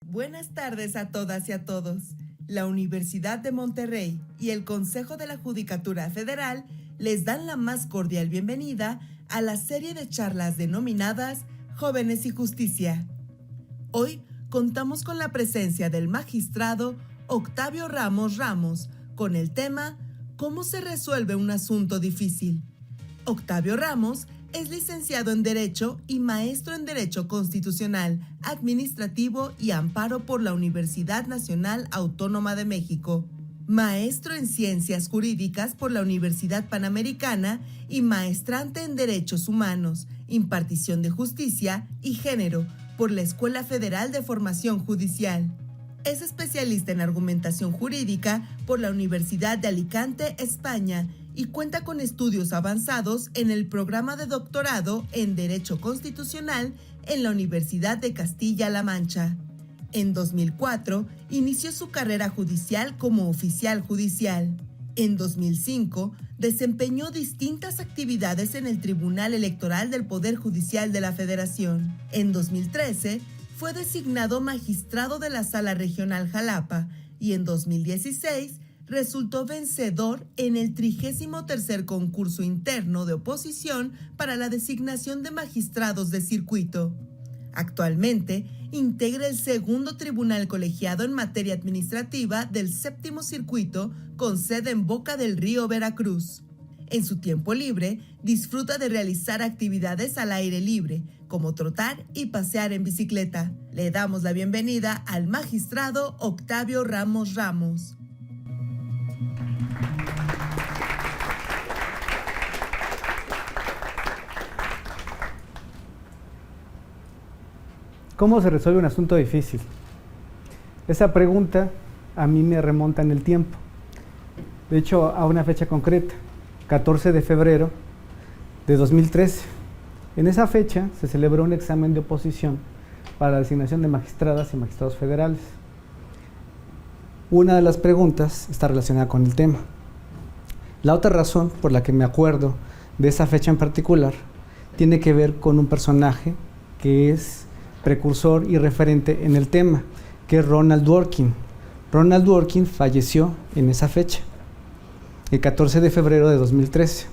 Buenas tardes a todas y a todos. La Universidad de Monterrey y el Consejo de la Judicatura Federal les dan la más cordial bienvenida a la serie de charlas denominadas Jóvenes y Justicia. Hoy contamos con la presencia del magistrado Octavio Ramos Ramos con el tema ¿Cómo se resuelve un asunto difícil? Octavio Ramos es licenciado en Derecho y maestro en Derecho Constitucional, Administrativo y Amparo por la Universidad Nacional Autónoma de México. Maestro en Ciencias Jurídicas por la Universidad Panamericana y maestrante en Derechos Humanos, Impartición de Justicia y Género por la Escuela Federal de Formación Judicial. Es especialista en argumentación jurídica por la Universidad de Alicante, España, y cuenta con estudios avanzados en el programa de doctorado en Derecho Constitucional en la Universidad de Castilla-La Mancha. En 2004, inició su carrera judicial como oficial judicial. En 2005, desempeñó distintas actividades en el Tribunal Electoral del Poder Judicial de la Federación. En 2013, fue designado magistrado de la Sala Regional Jalapa y en 2016 resultó vencedor en el 33º concurso interno de oposición para la designación de magistrados de circuito. Actualmente, integra el segundo tribunal colegiado en materia administrativa del 7º circuito con sede en Boca del Río, Veracruz. En su tiempo libre, disfruta de realizar actividades al aire libre, como trotar y pasear en bicicleta. Le damos la bienvenida al magistrado Octavio Ramos Ramos. ¿Cómo se resuelve un asunto difícil? Esa pregunta a mí me remonta en el tiempo. De hecho, a una fecha concreta, 14 de febrero de 2013. En esa fecha se celebró un examen de oposición para la designación de magistradas y magistrados federales. Una de las preguntas está relacionada con el tema. La otra razón por la que me acuerdo de esa fecha en particular tiene que ver con un personaje que es precursor y referente en el tema, que es Ronald Dworkin. Ronald Dworkin falleció en esa fecha, el 14 de febrero de 2013.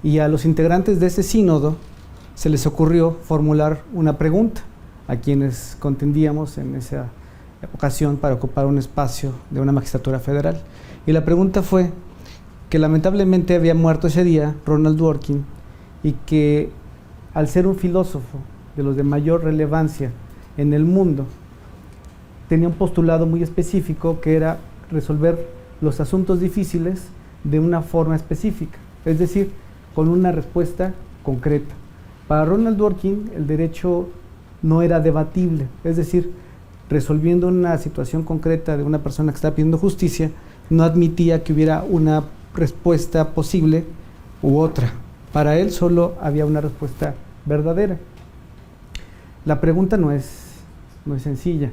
Y a los integrantes de ese sínodo se les ocurrió formular una pregunta a quienes contendíamos en esa ocasión para ocupar un espacio de una magistratura federal. Y la pregunta fue que lamentablemente había muerto ese día Ronald Dworkin y que al ser un filósofo de los de mayor relevancia en el mundo, tenía un postulado muy específico que era resolver los asuntos difíciles de una forma específica, es decir, con una respuesta concreta. Para Ronald Dworkin el derecho no era debatible, es decir, resolviendo una situación concreta de una persona que está pidiendo justicia, no admitía que hubiera una respuesta posible u otra. Para él solo había una respuesta verdadera. La pregunta no es sencilla,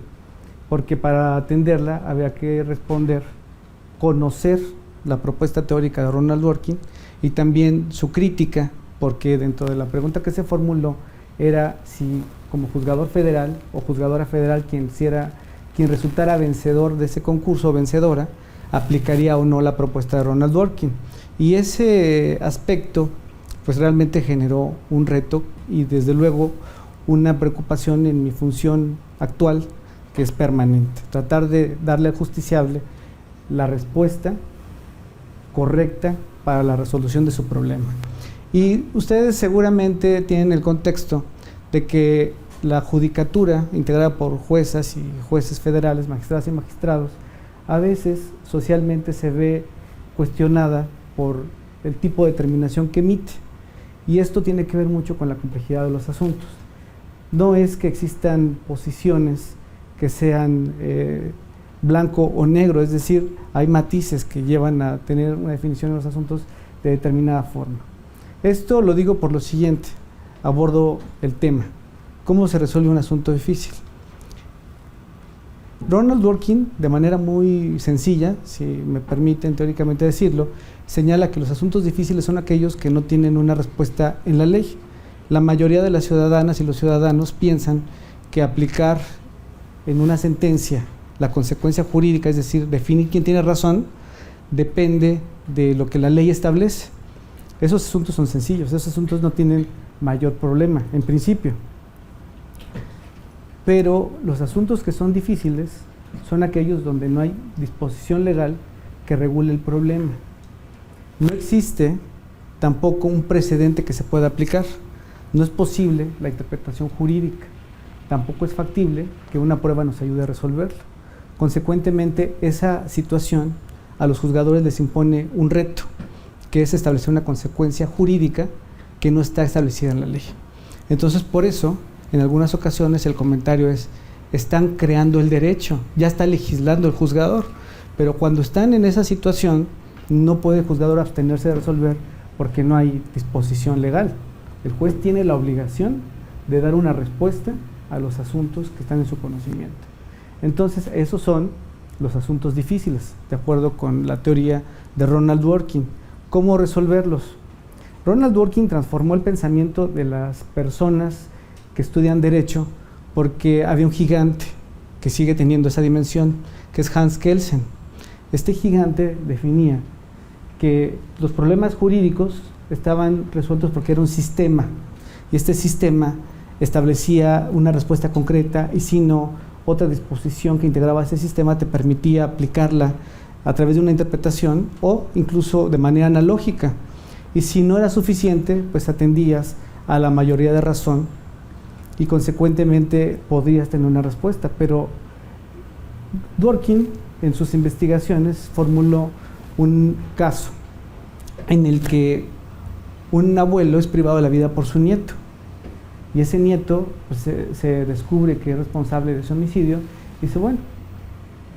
porque para atenderla había que responder, conocer la propuesta teórica de Ronald Dworkin y también su crítica, porque dentro de la pregunta que se formuló era si como juzgador federal o juzgadora federal quien resultara vencedor de ese concurso o vencedora, aplicaría o no la propuesta de Ronald Dworkin. Y ese aspecto pues realmente generó un reto y desde luego una preocupación en mi función actual, que es permanente, tratar de darle al justiciable la respuesta correcta para la resolución de su problema. Y ustedes seguramente tienen el contexto de que la judicatura, integrada por juezas y jueces federales, magistradas y magistrados, a veces socialmente se ve cuestionada por el tipo de determinación que emite, y esto tiene que ver mucho con la complejidad de los asuntos. No es que existan posiciones que sean blanco o negro, es decir, hay matices que llevan a tener una definición de los asuntos de determinada forma. Esto lo digo por lo siguiente, abordo el tema, ¿cómo se resuelve un asunto difícil? Ronald Dworkin, de manera muy sencilla, si me permiten teóricamente decirlo, señala que los asuntos difíciles son aquellos que no tienen una respuesta en la ley. La mayoría de las ciudadanas y los ciudadanos piensan que aplicar en una sentencia la consecuencia jurídica, es decir, definir quién tiene razón, depende de lo que la ley establece. Esos asuntos son sencillos, esos asuntos no tienen mayor problema, en principio. Pero los asuntos que son difíciles son aquellos donde no hay disposición legal que regule el problema. No existe tampoco un precedente que se pueda aplicar. No es posible la interpretación jurídica. Tampoco es factible que una prueba nos ayude a resolverlo. Consecuentemente, esa situación a los juzgadores les impone un reto, que es establecer una consecuencia jurídica que no está establecida en la ley. Entonces, por eso, en algunas ocasiones el comentario es: están creando el derecho, ya está legislando el juzgador, pero cuando están en esa situación, no puede el juzgador abstenerse de resolver porque no hay disposición legal. El juez tiene la obligación de dar una respuesta a los asuntos que están en su conocimiento. Entonces, esos son los asuntos difíciles, de acuerdo con la teoría de Ronald Dworkin. ¿Cómo resolverlos? Ronald Dworkin transformó el pensamiento de las personas que estudian derecho porque había un gigante que sigue teniendo esa dimensión, que es Hans Kelsen. Este gigante definía que los problemas jurídicos estaban resueltos porque era un sistema, y este sistema establecía una respuesta concreta, y si no, otra disposición que integraba ese sistema te permitía aplicarla a través de una interpretación o incluso de manera analógica, y si no era suficiente, pues atendías a la mayoría de razón y consecuentemente podrías tener una respuesta. Pero Dworkin en sus investigaciones formuló un caso en el que un abuelo es privado de la vida por su nieto, y ese nieto pues, se descubre que es responsable de su homicidio, y dice: bueno,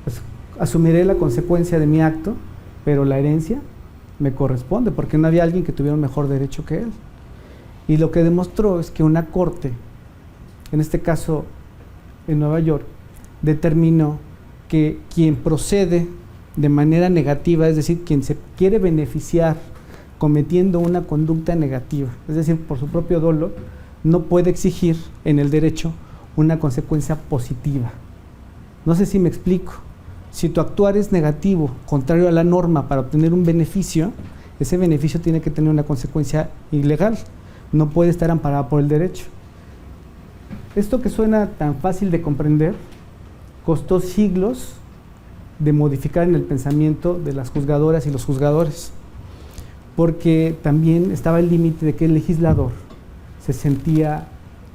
pues asumiré la consecuencia de mi acto, pero la herencia me corresponde, porque no había alguien que tuviera un mejor derecho que él. Y lo que demostró es que una corte, en este caso en Nueva York, determinó que quien procede de manera negativa, es decir, quien se quiere beneficiar cometiendo una conducta negativa, es decir, por su propio dolo, no puede exigir en el derecho una consecuencia positiva. No sé si me explico. Si tu actuar es negativo, contrario a la norma, para obtener un beneficio, ese beneficio tiene que tener una consecuencia ilegal, no puede estar amparado por el derecho. Esto que suena tan fácil de comprender, costó siglos de modificar en el pensamiento de las juzgadoras y los juzgadores, porque también estaba el límite de que el legislador se sentía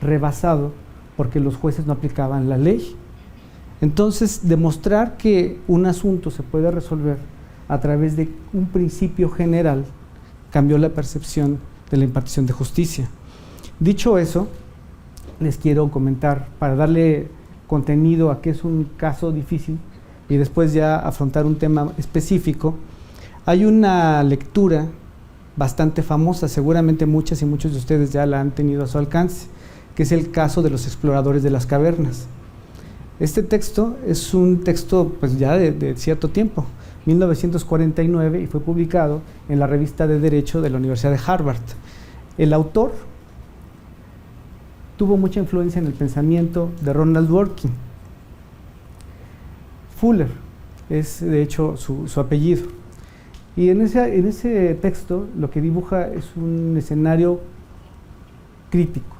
rebasado porque los jueces no aplicaban la ley. Entonces, demostrar que un asunto se puede resolver a través de un principio general cambió la percepción de la impartición de justicia. Dicho eso, les quiero comentar, para darle contenido a qué es un caso difícil y después ya afrontar un tema específico. Hay una lectura bastante famosa, seguramente muchas y muchos de ustedes ya la han tenido a su alcance, que es el caso de los exploradores de las cavernas. Este texto es un texto pues ya de cierto tiempo, 1949, y fue publicado en la revista de Derecho de la Universidad de Harvard. El autor tuvo mucha influencia en el pensamiento de Ronald Dworkin. Fuller es de hecho su apellido. Y en ese texto lo que dibuja es un escenario crítico.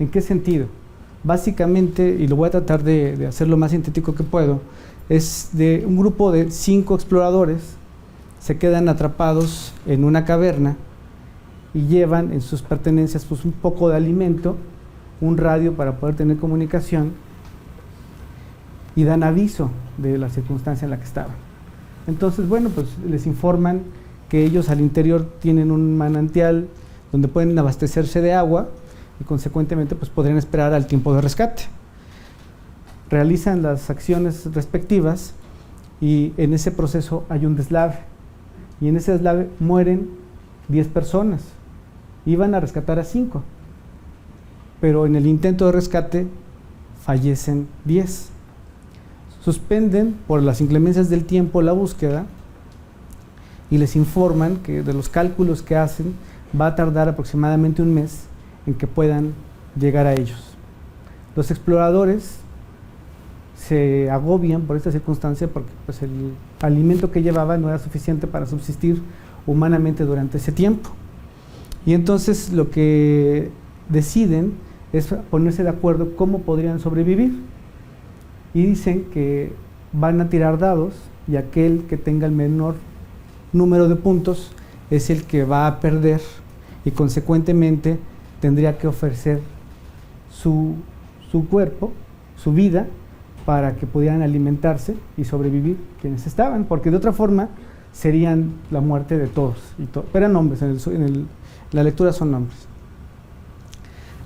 ¿En qué sentido? Básicamente, y lo voy a tratar de hacer lo más sintético que puedo, es de un grupo de 5 exploradores, se quedan atrapados en una caverna y llevan en sus pertenencias pues, un poco de alimento, un radio para poder tener comunicación, y dan aviso de la circunstancia en la que estaban. Entonces, bueno, pues les informan que ellos al interior tienen un manantial donde pueden abastecerse de agua y consecuentemente pues podrían esperar al tiempo de rescate. Realizan las acciones respectivas y en ese proceso hay un deslave, y en ese deslave mueren 10 personas. Iban a rescatar a 5, pero en el intento de rescate fallecen 10. Suspenden por las inclemencias del tiempo la búsqueda y les informan que de los cálculos que hacen va a tardar aproximadamente un mes en que puedan llegar a ellos. Los exploradores se agobian por esta circunstancia porque pues, el alimento que llevaba no era suficiente para subsistir humanamente durante ese tiempo. Y entonces lo que deciden es ponerse de acuerdo cómo podrían sobrevivir. Y dicen que van a tirar dados y aquel que tenga el menor número de puntos es el que va a perder y consecuentemente tendría que ofrecer su cuerpo, su vida, para que pudieran alimentarse y sobrevivir quienes estaban, porque de otra forma serían la muerte de todos. Pero eran hombres, la lectura son hombres.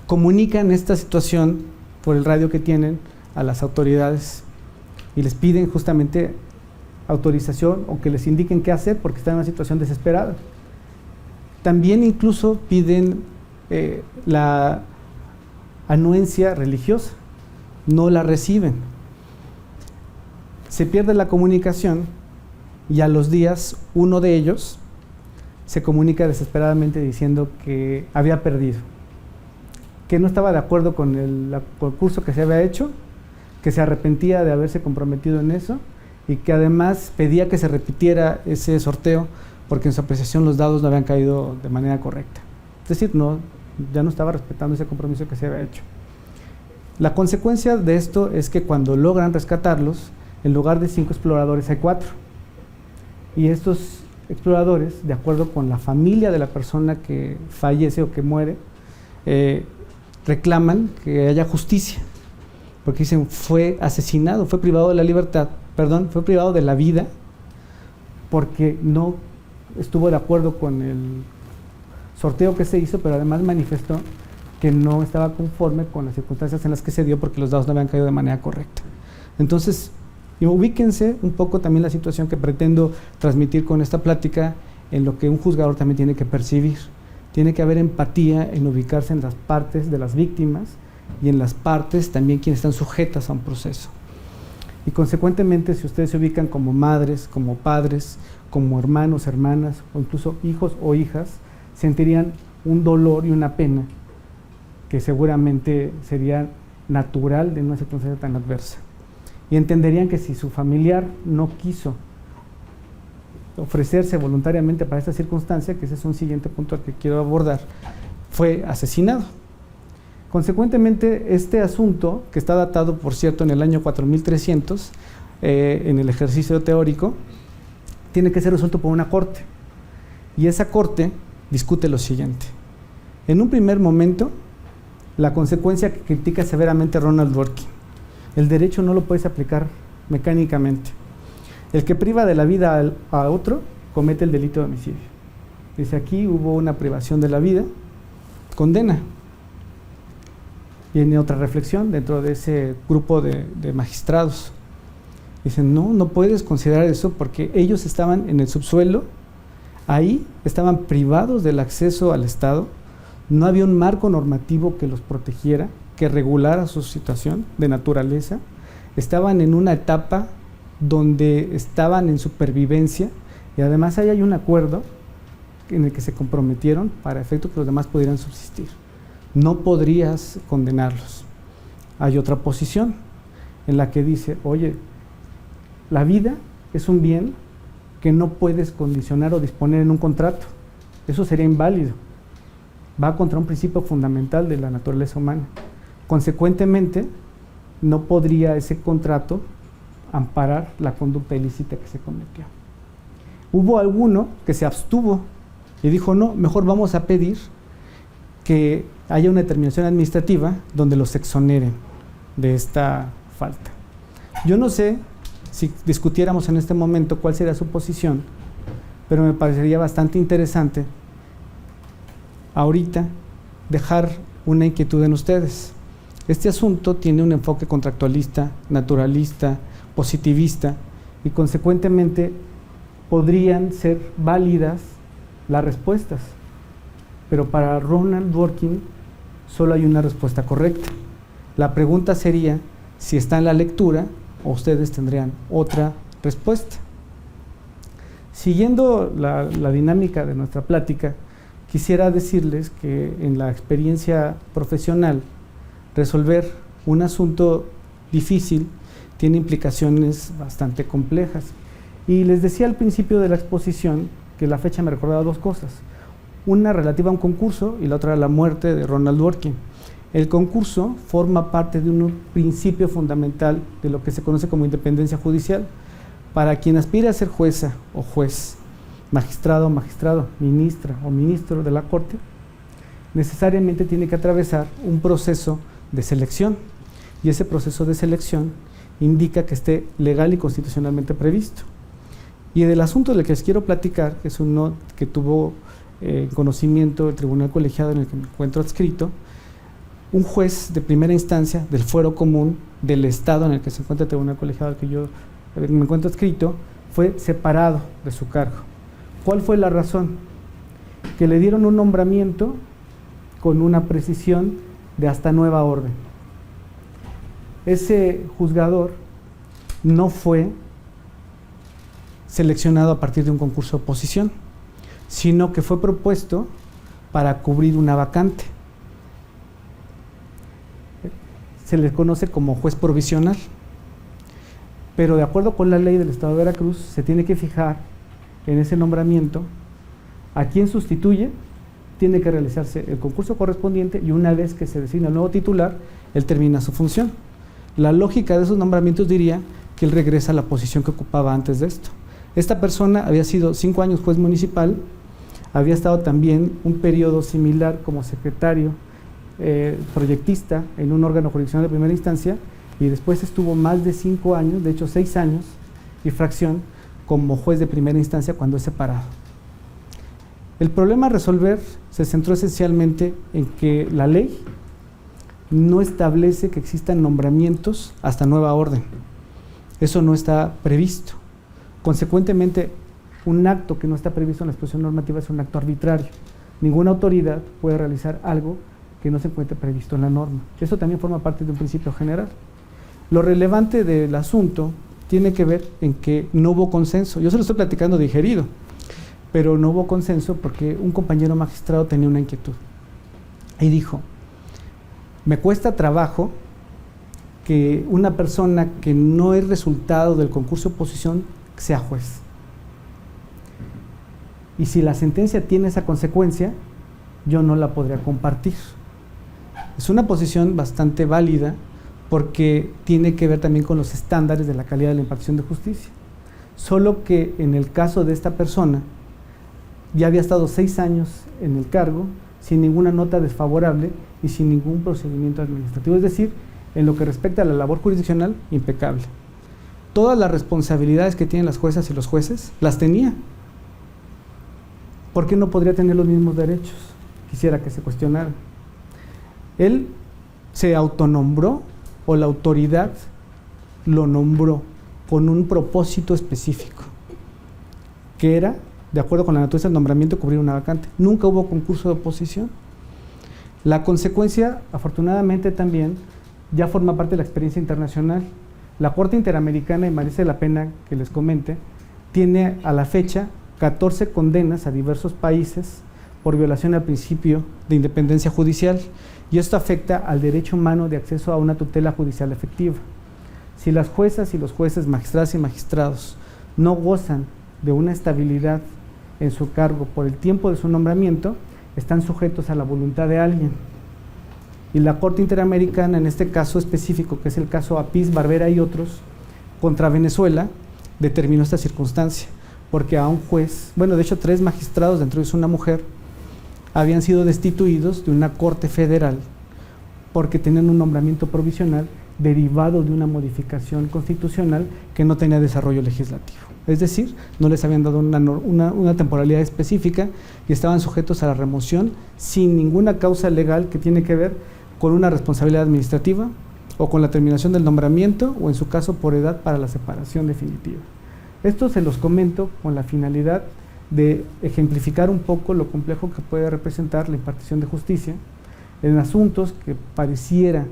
Comunican esta situación por el radio que tienen a las autoridades y les piden justamente autorización o que les indiquen qué hacer porque están en una situación desesperada. También incluso piden la anuencia religiosa, no la reciben. Se pierde la comunicación y a los días uno de ellos se comunica desesperadamente diciendo que había perdido, que no estaba de acuerdo con el concurso que se había hecho, que se arrepentía de haberse comprometido en eso y que además pedía que se repitiera ese sorteo porque en su apreciación los dados no habían caído de manera correcta. Es decir, ya no estaba respetando ese compromiso que se había hecho. La consecuencia de esto es que cuando logran rescatarlos, en lugar de 5 exploradores hay 4. Y estos exploradores, de acuerdo con la familia de la persona que fallece o que muere, reclaman que haya justicia, porque dicen fue asesinado, fue privado de la libertad, fue privado de la vida porque no estuvo de acuerdo con el sorteo que se hizo, pero además manifestó que no estaba conforme con las circunstancias en las que se dio porque los dados no habían caído de manera correcta. Entonces, ubíquense un poco también la situación que pretendo transmitir con esta plática en lo que un juzgador también tiene que percibir. Tiene que haber empatía en ubicarse en las partes de las víctimas y en las partes también quienes están sujetas a un proceso. Y consecuentemente, si ustedes se ubican como madres, como padres, como hermanos, hermanas, o incluso hijos o hijas, sentirían un dolor y una pena que seguramente sería natural de una circunstancia tan adversa. Y entenderían que si su familiar no quiso ofrecerse voluntariamente para esta circunstancia, que ese es un siguiente punto al que quiero abordar, fue asesinado. Consecuentemente, este asunto, que está datado, por cierto, en el año 4300, en el ejercicio teórico, tiene que ser resuelto por una corte. Y esa corte discute lo siguiente. En un primer momento, la consecuencia que critica severamente Ronald Dworkin: el derecho no lo puedes aplicar mecánicamente. El que priva de la vida a otro comete el delito de homicidio. Dice, aquí hubo una privación de la vida, condena. Viene otra reflexión dentro de ese grupo de magistrados. Dicen, no puedes considerar eso porque ellos estaban en el subsuelo, ahí estaban privados del acceso al Estado, no había un marco normativo que los protegiera, que regulara su situación de naturaleza, estaban en una etapa donde estaban en supervivencia y además ahí hay un acuerdo en el que se comprometieron para efecto que los demás pudieran subsistir. No podrías condenarlos. Hay otra posición en la que dice, oye, la vida es un bien que no puedes condicionar o disponer en un contrato. Eso sería inválido. Va contra un principio fundamental de la naturaleza humana. Consecuentemente, no podría ese contrato amparar la conducta ilícita que se cometió. Hubo alguno que se abstuvo y dijo, no, mejor vamos a pedir que haya una determinación administrativa donde los exoneren de esta falta. Yo no sé si discutiéramos en este momento cuál sería su posición, pero me parecería bastante interesante ahorita dejar una inquietud en ustedes. Este asunto tiene un enfoque contractualista, naturalista, positivista, y consecuentemente podrían ser válidas las respuestas, pero para Ronald Dworkin solo hay una respuesta correcta. La pregunta sería si está en la lectura o ustedes tendrían otra respuesta. Siguiendo la dinámica de nuestra plática, quisiera decirles que en la experiencia profesional, resolver un asunto difícil tiene implicaciones bastante complejas. Y les decía al principio de la exposición que la fecha me recordaba dos cosas, una relativa a un concurso y la otra a la muerte de Ronald Dworkin. El concurso forma parte de un principio fundamental de lo que se conoce como independencia judicial. Para quien aspire a ser jueza o juez, magistrado o magistrado, ministra o ministro de la Corte, necesariamente tiene que atravesar un proceso de selección, y ese proceso de selección indica que esté legal y constitucionalmente previsto. Y del asunto del que les quiero platicar, que es uno que tuvo conocimiento del tribunal colegiado en el que me encuentro adscrito, un juez de primera instancia del fuero común del estado en el que se encuentra el tribunal colegiado al que yo me encuentro adscrito, fue separado de su cargo. ¿Cuál fue la razón? Que le dieron un nombramiento con una precisión de hasta nueva orden. Ese juzgador no fue seleccionado a partir de un concurso de oposición, sino que fue propuesto para cubrir una vacante. Se le conoce como juez provisional, pero de acuerdo con la ley del Estado de Veracruz se tiene que fijar en ese nombramiento a quien sustituye, tiene que realizarse el concurso correspondiente y una vez que se designa el nuevo titular, él termina su función. La lógica de esos nombramientos diría que él regresa a la posición que ocupaba antes de esto. Esta persona había sido 5 años juez municipal, había estado también un periodo similar como secretario proyectista en un órgano jurisdiccional de primera instancia y después estuvo más de 5 años, de hecho 6 años y fracción como juez de primera instancia cuando es separado. El problema a resolver se centró esencialmente en que la ley no establece que existan nombramientos hasta nueva orden. Eso no está previsto. Consecuentemente, un acto que no está previsto en la exposición normativa es un acto arbitrario. Ninguna autoridad puede realizar algo que no se encuentre previsto en la norma. Eso también forma parte de un principio general. Lo relevante del asunto tiene que ver en que no hubo consenso. Yo se lo estoy platicando digerido, pero no hubo consenso porque un compañero magistrado tenía una inquietud y dijo: me cuesta trabajo que una persona que no es resultado del concurso de oposición sea juez. Y si la sentencia tiene esa consecuencia, yo no la podría compartir. Es una posición bastante válida porque tiene que ver también con los estándares de la calidad de la impartición de justicia. Solo que en el caso de esta persona, ya había estado 6 años en el cargo, sin ninguna nota desfavorable y sin ningún procedimiento administrativo. Es decir, en lo que respecta a la labor jurisdiccional, impecable. Todas las responsabilidades que tienen las juezas y los jueces, las tenía. ¿Por qué no podría tener los mismos derechos? Quisiera que se cuestionara. Él se autonombró o la autoridad lo nombró con un propósito específico, que era, de acuerdo con la naturaleza del nombramiento, cubrir una vacante. Nunca hubo concurso de oposición. La consecuencia, afortunadamente también, ya forma parte de la experiencia internacional. La Corte Interamericana, y merece la pena que les comente, tiene a la fecha 14 condenas a diversos países por violación al principio de independencia judicial, y esto afecta al derecho humano de acceso a una tutela judicial efectiva. Si las juezas y los jueces, magistradas y magistrados, no gozan de una estabilidad en su cargo por el tiempo de su nombramiento, están sujetos a la voluntad de alguien. Y la Corte Interamericana, en este caso específico, que es el caso Apis, Barbera y otros, contra Venezuela, determinó esta circunstancia, porque a un juez, bueno, de hecho 3 magistrados, dentro de ellos una mujer, habían sido destituidos de una corte federal porque tenían un nombramiento provisional derivado de una modificación constitucional que no tenía desarrollo legislativo. Es decir, no les habían dado una temporalidad específica y estaban sujetos a la remoción sin ninguna causa legal que tiene que ver con una responsabilidad administrativa o con la terminación del nombramiento o en su caso por edad para la separación definitiva. Esto se los comento con la finalidad de ejemplificar un poco lo complejo que puede representar la impartición de justicia en asuntos que pareciera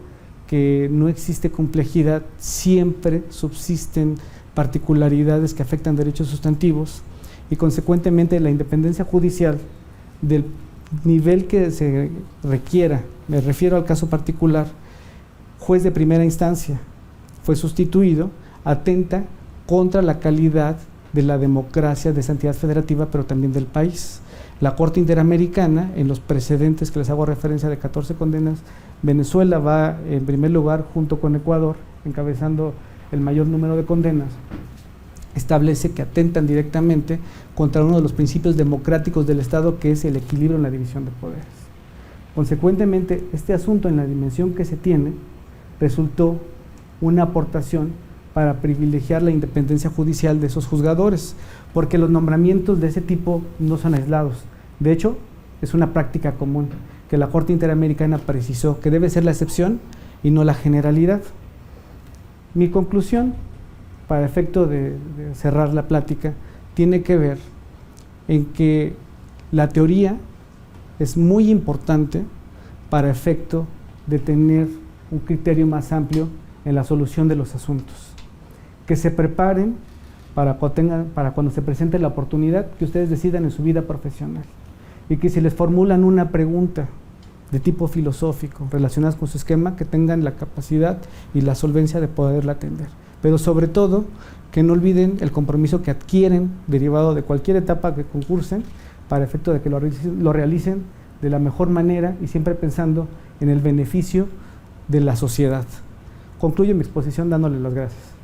que no existe complejidad, siempre subsisten particularidades que afectan derechos sustantivos y consecuentemente la independencia judicial del nivel que se requiera, me refiero al caso particular, juez de primera instancia, fue sustituido, atenta contra la calidad de la democracia de esa entidad federativa, pero también del país. La Corte Interamericana, en los precedentes que les hago referencia de 14 condenas, Venezuela va en primer lugar junto con Ecuador, encabezando el mayor número de condenas, establece que atentan directamente contra uno de los principios democráticos del Estado, que es el equilibrio en la división de poderes. Consecuentemente, este asunto, en la dimensión que se tiene, resultó una aportación para privilegiar la independencia judicial de esos juzgadores, porque los nombramientos de ese tipo no son aislados. De hecho, es una práctica común, que la Corte Interamericana precisó que debe ser la excepción y no la generalidad. Mi conclusión, para efecto de cerrar la plática, tiene que ver en que la teoría es muy importante para efecto de tener un criterio más amplio en la solución de los asuntos. Que se preparen para cuando se presente la oportunidad, que ustedes decidan en su vida profesional, y que si les formulan una pregunta de tipo filosófico relacionada con su esquema, que tengan la capacidad y la solvencia de poderla atender. Pero sobre todo, que no olviden el compromiso que adquieren derivado de cualquier etapa que concursen, para efecto de que lo realicen de la mejor manera y siempre pensando en el beneficio de la sociedad. Concluyo mi exposición dándole las gracias.